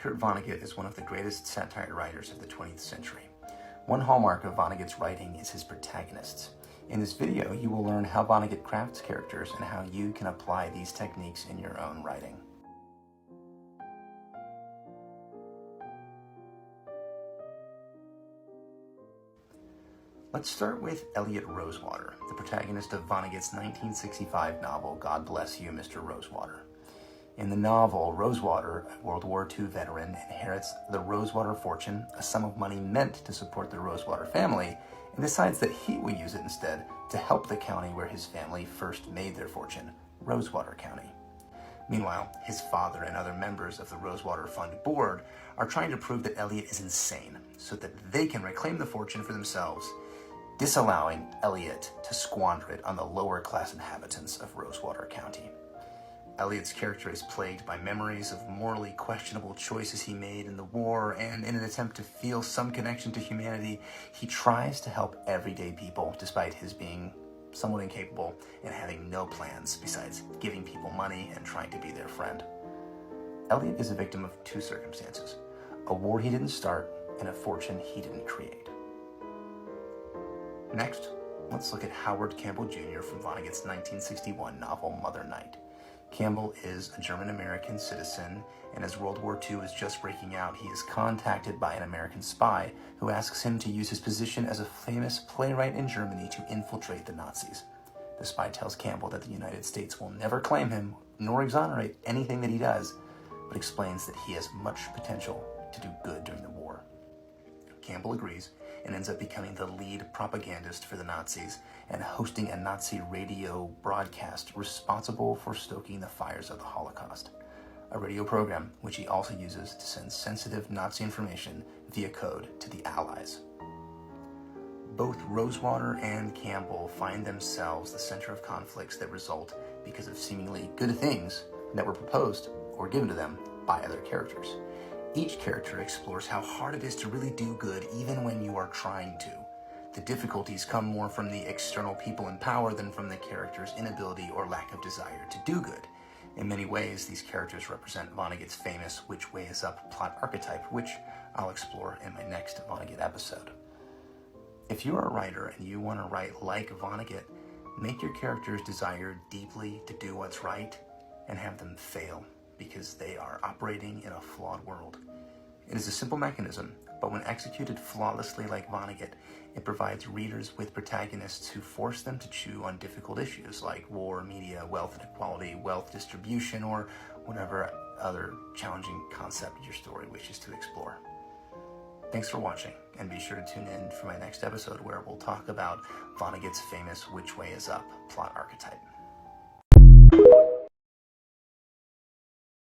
Kurt Vonnegut is one of the greatest satire writers of the 20th century. One hallmark of Vonnegut's writing is his protagonists. In this video, you will learn how Vonnegut crafts characters and how you can apply these techniques in your own writing. Let's start with Elliot Rosewater, the protagonist of Vonnegut's 1965 novel, God Bless You, Mr. Rosewater. In the novel, Rosewater, a World War II veteran, inherits the Rosewater fortune, a sum of money meant to support the Rosewater family, and decides that he will use it instead to help the county where his family first made their fortune, Rosewater County. Meanwhile, his father and other members of the Rosewater Fund board are trying to prove that Elliot is insane so that they can reclaim the fortune for themselves, disallowing Elliot to squander it on the lower-class inhabitants of Rosewater County. Elliot's character is plagued by memories of morally questionable choices he made in the war, and in an attempt to feel some connection to humanity, he tries to help everyday people despite his being somewhat incapable and having no plans besides giving people money and trying to be their friend. Elliot is a victim of two circumstances: a war he didn't start and a fortune he didn't create. Next, let's look at Howard Campbell Jr. from Vonnegut's 1961 novel Mother Night. Campbell is a German-American citizen, and as World War II is just breaking out, he is contacted by an American spy who asks him to use his position as a famous playwright in Germany to infiltrate the Nazis. The spy tells Campbell that the United States will never claim him nor exonerate anything that he does, but explains that he has much potential to do good during the war. Campbell agrees and ends up becoming the lead propagandist for the Nazis and hosting a Nazi radio broadcast responsible for stoking the fires of the Holocaust, a radio program which he also uses to send sensitive Nazi information via code to the Allies. Both Rosewater and Campbell find themselves the center of conflicts that result because of seemingly good things that were proposed or given to them by other characters. Each character explores how hard it is to really do good even when you are trying to. The difficulties come more from the external people in power than from the character's inability or lack of desire to do good. In many ways, these characters represent Vonnegut's famous which way is up plot archetype, which I'll explore in my next Vonnegut episode. If you're a writer and you want to write like Vonnegut, make your characters desire deeply to do what's right and have them fail, because they are operating in a flawed world. It is a simple mechanism, but when executed flawlessly like Vonnegut, it provides readers with protagonists who force them to chew on difficult issues like war, media, wealth inequality, wealth distribution, or whatever other challenging concept your story wishes to explore. Thanks for watching, and be sure to tune in for my next episode where we'll talk about Vonnegut's famous Which Way Is Up plot archetype.